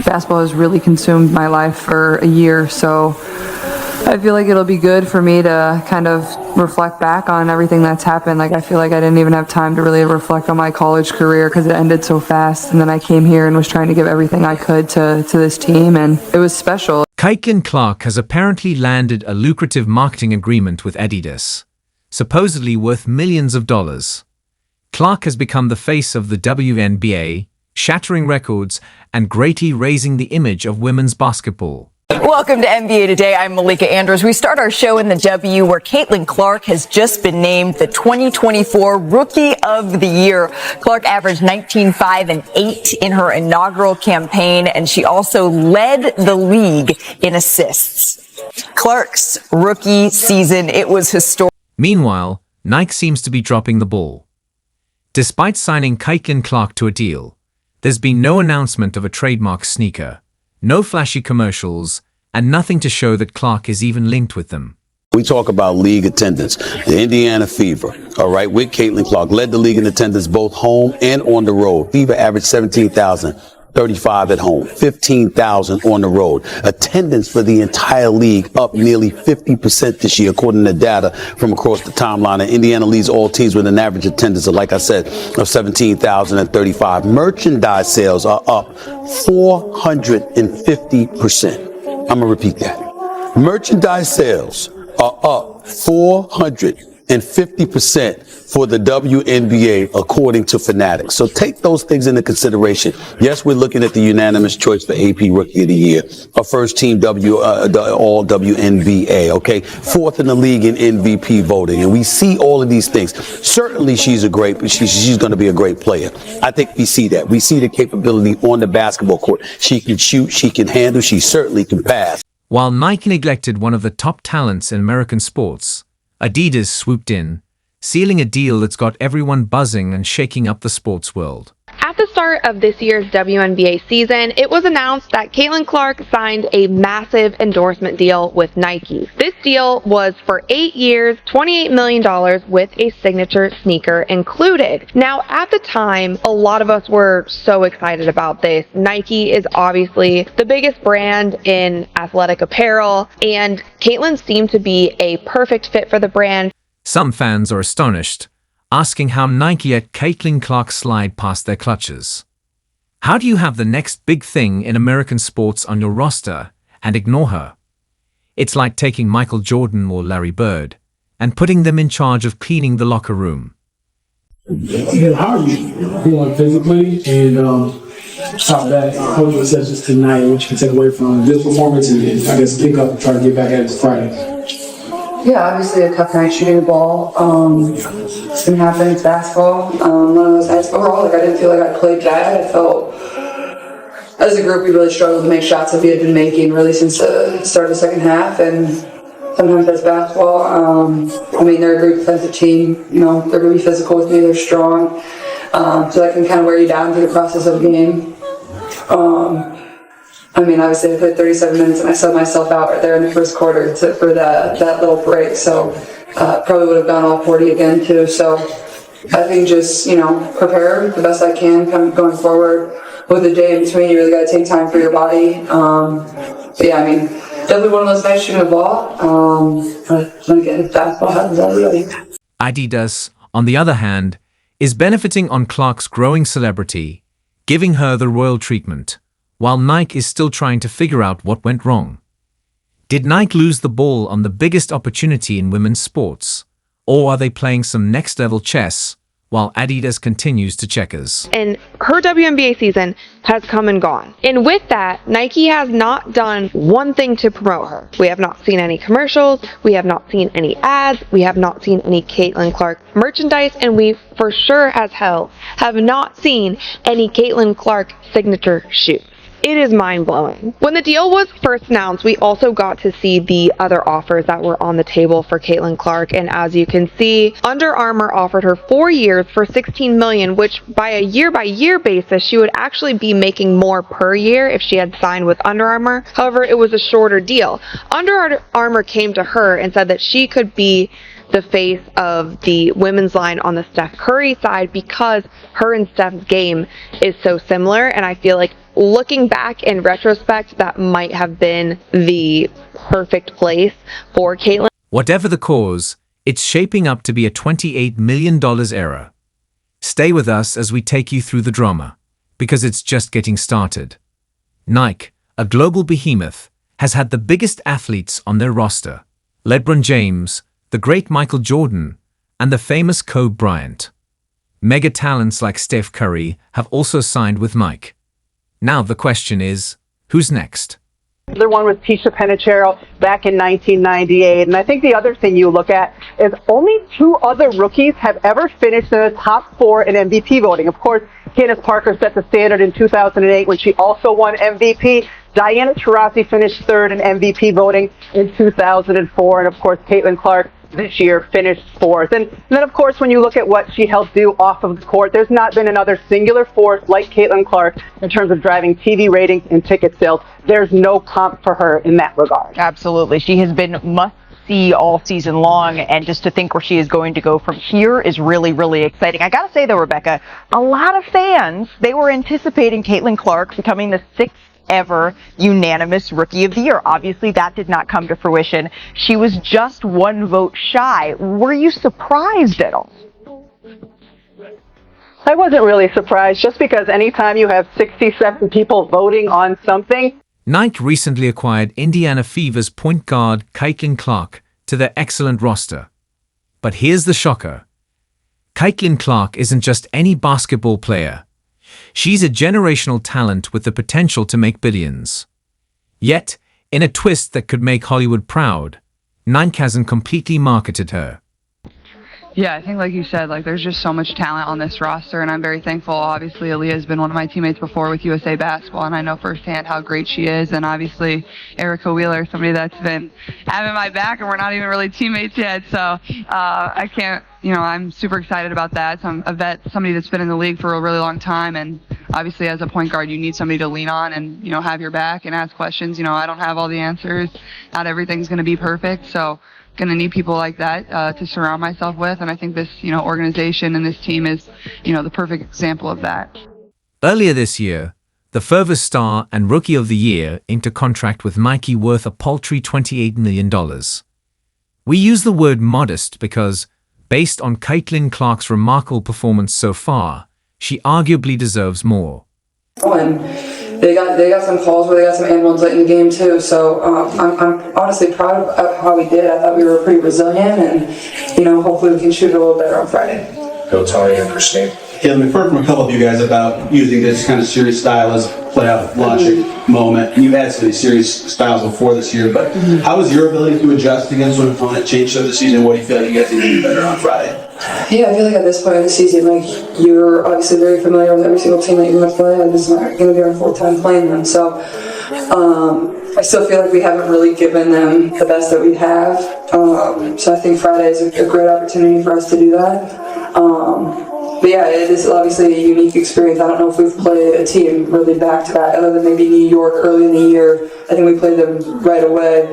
basketball has really consumed my life for a year, so I feel like it'll be good for me to kind of reflect back on everything that's happened. Like, I feel like I didn't even have time to really reflect on my college career because it ended so fast, and then I came here and was trying to give everything I could to this team, and it was special. Caitlin Clark has apparently landed a lucrative marketing agreement with Adidas, supposedly worth millions of dollars. Clark has become the face of the WNBA, shattering records and greatly raising the image of women's basketball. Welcome to NBA Today. I'm Malika Andrews. We start our show in the W, where Caitlin Clark has just been named the 2024 Rookie of the Year. Clark averaged 19, 5, and 8 in her inaugural campaign, and she also led the league in assists. Clark's rookie season, it was historic. Meanwhile, Nike seems to be dropping the ball. Despite signing Caitlin Clark to a deal, there's been no announcement of a trademark sneaker, no flashy commercials, and nothing to show that Clark is even linked with them. We talk about league attendance. The Indiana Fever, all right, with Caitlin Clark, led the league in attendance both home and on the road. Fever averaged 17,035 at home, 15,000 on the road. Attendance for the entire league up nearly 50% this year, according to data from across the timeline. And Indiana leads all teams with an average attendance of, like I said, of 17,035. Merchandise sales are up 450%. I'm going to repeat that. Merchandise sales are up 450% for the WNBA, according to Fanatics. So take those things into consideration. Yes, we're looking at the unanimous choice for AP Rookie of the Year, a first team all WNBA, okay? Fourth in the league in MVP voting. And we see all of these things. Certainly she's she's going to be a great player. I think we see that. We see the capability on the basketball court. She can shoot, she can handle, she certainly can pass. While Nike neglected one of the top talents in American sports, Adidas swooped in, sealing a deal that's got everyone buzzing and shaking up the sports world. At the start of this year's WNBA season, it was announced that Caitlin Clark signed a massive endorsement deal with Nike. This deal was for 8 years, $28 million with a signature sneaker included. Now, at the time, a lot of us were so excited about this. Nike is obviously the biggest brand in athletic apparel, and Caitlin seemed to be a perfect fit for the brand. Some fans are astonished, asking how Nike let Caitlin Clark slide past their clutches. How do you have the next big thing in American sports on your roster and ignore her? It's like taking Michael Jordan or Larry Bird and putting them in charge of cleaning the locker room. How are you feeling physically, and top of that, coach sessions tonight, what you can take away from this performance, and I guess pick up and try to get back at it Friday? Yeah, obviously a tough night shooting the ball. It's been happening. It's basketball. One of those nights. Overall, I didn't feel like I played bad. I felt, as a group, we really struggled to make shots that we had been making really since the start of the second half. And sometimes that's basketball. They're a great defensive team. They're going to be physical with me. They're strong. So that can kind of wear you down through the process of the game. Obviously I played 37 minutes and I subbed myself out right there in the first quarter for that little break. So probably would have gone all 40 again too. So I think just, prepare the best I can going forward. With the day in between, you really got to take time for your body. Definitely one of those nights shooting the ball. But again, basketball happens everybody. Adidas, on the other hand, is benefiting on Clark's growing celebrity, giving her the royal treatment, while Nike is still trying to figure out what went wrong. Did Nike lose the ball on the biggest opportunity in women's sports? Or are they playing some next-level chess while Adidas continues to checkers? And her WNBA season has come and gone. And with that, Nike has not done one thing to promote her. We have not seen any commercials, we have not seen any ads, we have not seen any Caitlin Clark merchandise, and we for sure as hell have not seen any Caitlin Clark signature shoes. It is mind-blowing. When the deal was first announced, we also got to see the other offers that were on the table for Caitlin Clark, and as you can see, Under Armour offered her 4 years for $16 million, which by a year-by-year basis, she would actually be making more per year if she had signed with Under Armour. However, it was a shorter deal. Under Armour came to her and said that she could be the face of the women's line on the Steph Curry side because her and Steph's game is so similar, and I feel like looking back in retrospect, that might have been the perfect place for Caitlin. Whatever the cause, it's shaping up to be a $28 million era. Stay with us as we take you through the drama, because it's just getting started. Nike, a global behemoth, has had the biggest athletes on their roster: LeBron James, the great Michael Jordan, and the famous Kobe Bryant. Mega talents like Steph Curry have also signed with Nike. Now the question is, who's next? The one with Tisha Penicheiro back in 1998. And I think the other thing you look at is only 2 other rookies have ever finished in the top 4 in MVP voting. Of course, Candace Parker set the standard in 2008 when she also won MVP. Diana Taurasi finished 3rd in MVP voting in 2004. And of course, Caitlin Clark this year finished 4th. And then, of course, when you look at what she helped do off of the court, there's not been another singular force like Caitlin Clark in terms of driving TV ratings and ticket sales. There's no comp for her in that regard. Absolutely. She has been must-see all season long, and just to think where she is going to go from here is really, really exciting. I got to say, though, Rebecca, a lot of fans, they were anticipating Caitlin Clark becoming the 6th ever unanimous Rookie of the Year. Obviously, that did not come to fruition. She was just 1 vote shy. Were you surprised at all? I wasn't really surprised, just because anytime you have 67 people voting on something. Nike recently acquired Indiana Fever's point guard Caitlin Clark to their excellent roster. But here's the shocker. Caitlin Clark isn't just any basketball player. She's a generational talent with the potential to make billions. Yet, in a twist that could make Hollywood proud, Nike hasn't completely marketed her. Yeah, I think like you said, there's just so much talent on this roster, and I'm very thankful. Obviously, Aaliyah has been one of my teammates before with USA Basketball, and I know firsthand how great she is. And obviously, Erica Wheeler, somebody that's been having my back, and we're not even really teammates yet. So I can't, I'm super excited about that. So I'm a vet, somebody that's been in the league for a really long time, and obviously as a point guard, you need somebody to lean on and, have your back and ask questions. I don't have all the answers. Not everything's going to be perfect, so going to need people like that to surround myself with, and I think this organization and this team is the perfect example of that. Earlier this year, the Fervous star and Rookie of the Year inked a contract with Nike worth a paltry $28 million. We use the word modest because, based on Caitlin Clark's remarkable performance so far, she arguably deserves more. And they got some calls where they got some and ones late in the game too. So I'm honestly proud of how we did. I thought we were pretty resilient, and hopefully we can shoot it a little better on Friday. Go Tony and Christine. Yeah, we've heard from a couple of you guys about using this kind of series style as a play-out logic moment. You've had some of these series styles before this year, but how was your ability to adjust against when opponent changed so this season? What do you feel like you guys need to do better on Friday? Yeah, I feel like at this point in the season, you're obviously very familiar with every single team that you're going to play. This is not going to be our full time playing them, so I still feel like we haven't really given them the best that we have. So I think Friday is a great opportunity for us to do that. But yeah, it is obviously a unique experience. I don't know if we've played a team really back to back, other than maybe New York early in the year. I think we played them right away.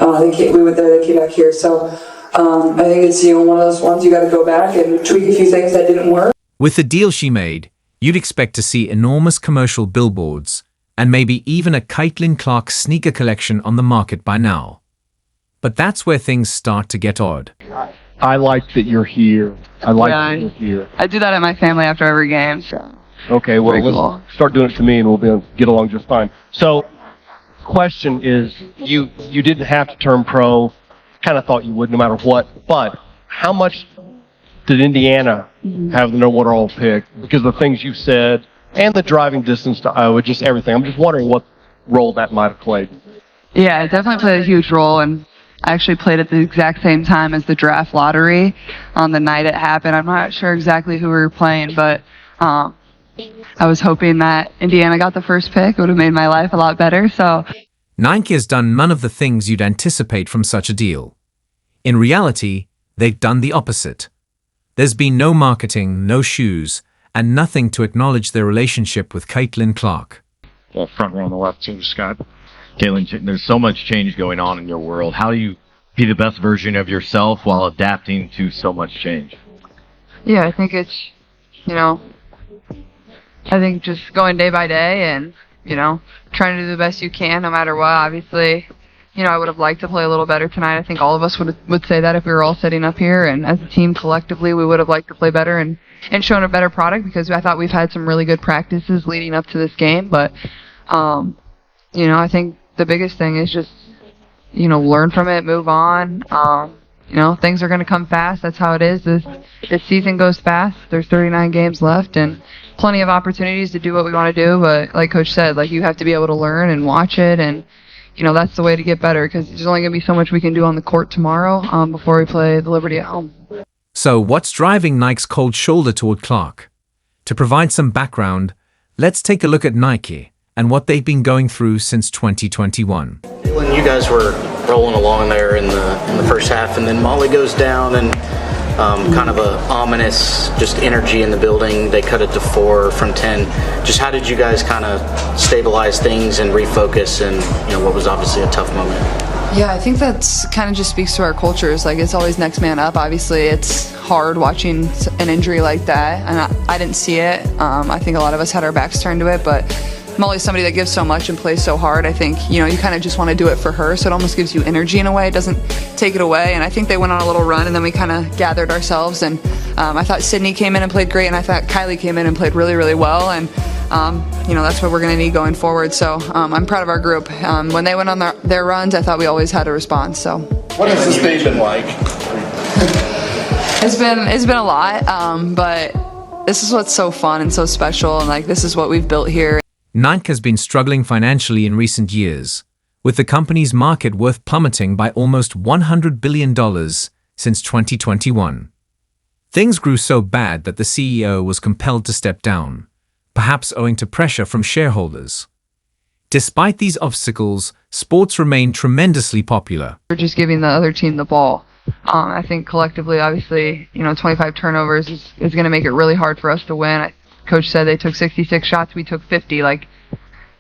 We went there, they came back here. So I think it's one of those ones you got to go back and tweak a few things that didn't work. With the deal she made, you'd expect to see enormous commercial billboards and maybe even a Caitlin Clark sneaker collection on the market by now. But that's where things start to get odd. I like that you're here. I like that you're here. I do that at my family after every game. So. Okay, well, Cool. let's start doing it to me, and we'll be able to get along just fine. So, question is, you didn't have to turn pro. Kind of thought you would no matter what. But how much did Indiana have the number 1 overall pick? Because of the things you said and the driving distance to Iowa, just everything. I'm just wondering what role that might have played. Yeah, it definitely played a huge role, and I actually played at the exact same time as the draft lottery on the night it happened. I'm not sure exactly who we were playing, but I was hoping that Indiana got the first pick. It would have made my life a lot better. So Nike has done none of the things you'd anticipate from such a deal. In reality, they've done the opposite. There's been no marketing, no shoes, and nothing to acknowledge their relationship with Caitlin Clark. Well, front row on the left too, Scott. Caitlin, there's so much change going on in your world. How do you be the best version of yourself while adapting to so much change? yeah, I think it's, I think just going day by day and, trying to do the best you can no matter what. Obviously, I would have liked to play a little better tonight. I think all of us would say that if we were all sitting up here, and as a team collectively, we would have liked to play better and shown a better product, because I thought we've had some really good practices leading up to this game. But, I think the biggest thing is just, learn from it, move on. Things are going to come fast. That's how it is. This season goes fast. There's 39 games left and plenty of opportunities to do what we want to do. But like Coach said, you have to be able to learn and watch it, and that's the way to get better, because there's only going to be so much we can do on the court tomorrow before we play the Liberty at home. So what's driving Nike's cold shoulder toward Clark? To provide some background, let's take a look at Nike and what they've been going through since 2021. When you guys were rolling along there in the first half, and then Molly goes down, and kind of a ominous just energy in the building. They cut it to 4 from 10. Just how did you guys kind of stabilize things and refocus, and what was obviously a tough moment? Yeah, I think that's kind of just speaks to our cultures. It's always next man up. Obviously, it's hard watching an injury like that, and I didn't see it. I think a lot of us had our backs turned to it, but Molly's somebody that gives so much and plays so hard. I think, you kind of just want to do it for her, so it almost gives you energy in a way. It doesn't take it away, and I think they went on a little run, and then we kind of gathered ourselves, and I thought Sydney came in and played great, and I thought Kylie came in and played really, really well, and that's what we're going to need going forward. So I'm proud of our group. When they went on their runs, I thought we always had a response. So what has this day been like? It's been a lot, but this is what's so fun and so special, and this is what we've built here. Nike has been struggling financially in recent years, with the company's market worth plummeting by almost $100 billion since 2021. Things grew so bad that the CEO was compelled to step down, perhaps owing to pressure from shareholders. Despite these obstacles, sports remain tremendously popular. We're just giving the other team the ball. I think collectively, obviously, 25 turnovers is going to make it really hard for us to win. Coach said they took 66 shots, we took 50.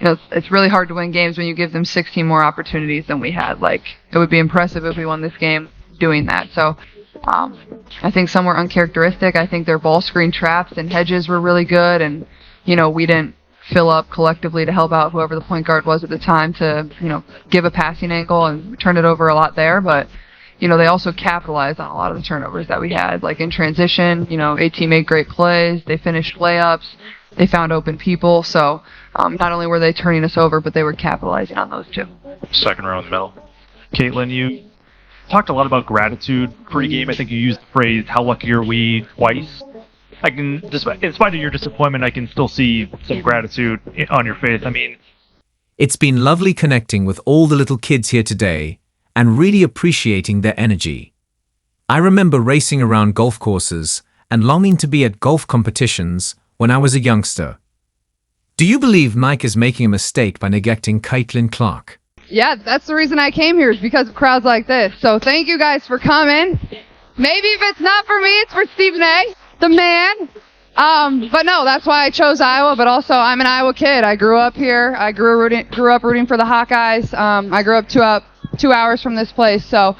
It's really hard to win games when you give them 16 more opportunities than we had. It would be impressive if we won this game doing that. So I think some were uncharacteristic. I think their ball screen traps and hedges were really good, and we didn't fill up collectively to help out whoever the point guard was at the time to give a passing angle, and we turned it over a lot there. But they also capitalized on a lot of the turnovers that we had, in transition. AT made great plays. They finished layups. They found open people. So not only were they turning us over, but they were capitalizing on those too. Second row in the middle. Caitlin, you talked a lot about gratitude pre-game. I think you used the phrase, how lucky are we, twice. In spite of your disappointment, I can still see some gratitude on your face. It's been lovely connecting with all the little kids here today and really appreciating their energy. I remember racing around golf courses and longing to be at golf competitions when I was a youngster. Do you believe Nike is making a mistake by neglecting Caitlin Clark? Yeah, that's the reason I came here, is because of crowds like this. So thank you guys for coming. Maybe if it's not for me, it's for Stephen A., the man. But no, that's why I chose Iowa, but also I'm an Iowa kid. I grew up here. I grew up rooting for the Hawkeyes. I grew up 2 hours from this place, so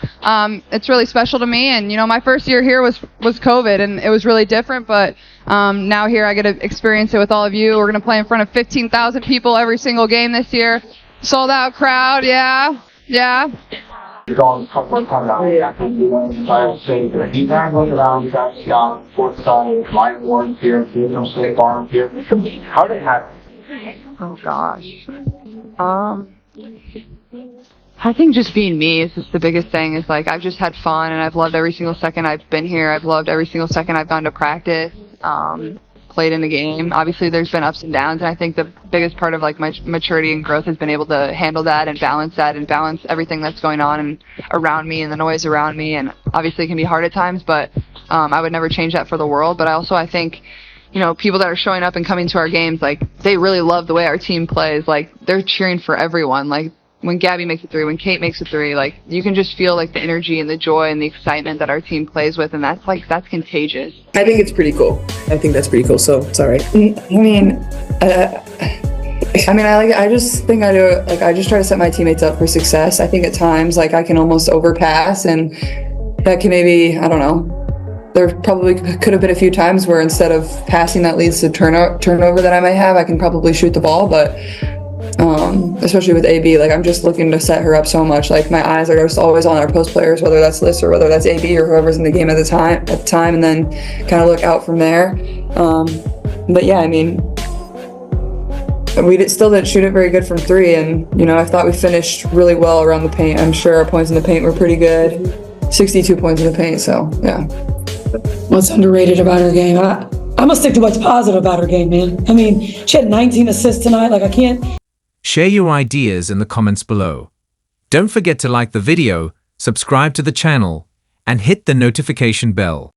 it's really special to me. And my first year here was COVID, and it was really different, but now here I get to experience it with all of you. We're going to play in front of 15,000 people every single game this year. Sold out crowd. Yeah. You're going to come out. You guys look around, you guys got fourth side, Mike Warren here, some State Farm here. How did it happen? Oh gosh. I think just being me is just the biggest thing. Is I've just had fun, and I've loved every single second I've been here. I've loved every single second I've gone to practice, played in the game. Obviously, there's been ups and downs, and I think the biggest part of my maturity and growth has been able to handle that and balance everything that's going on and around me and the noise around me. And obviously, it can be hard at times, but I would never change that for the world. But I think people that are showing up and coming to our games, they really love the way our team plays. They're cheering for everyone. When Gabby makes a three, when Kate makes a three, you can just feel the energy and the joy and the excitement that our team plays with, and that's contagious. I think it's pretty cool. I think that's pretty cool, so it's all right. I just think I just try to set my teammates up for success. I think at times, I can almost overpass, and that can maybe, I don't know. There probably could have been a few times where instead of passing that leads to turnover that I might have, I can probably shoot the ball, but especially with AB. Like, I'm just looking to set her up so much. Like, my eyes are just always on our post players, whether that's Liz or whether that's AB or whoever's in the game at the time, and then kind of look out from there. But yeah, I mean, still didn't shoot it very good from 3, and you know, I thought we finished really well around the paint. I'm sure our points in the paint were pretty good. 62 points in the paint, so yeah. What's underrated about her game? I'm gonna stick to what's positive about her game, man. I mean, she had 19 assists tonight. Like, I can't. Share your ideas in the comments below. Don't forget to like the video, subscribe to the channel, and hit the notification bell.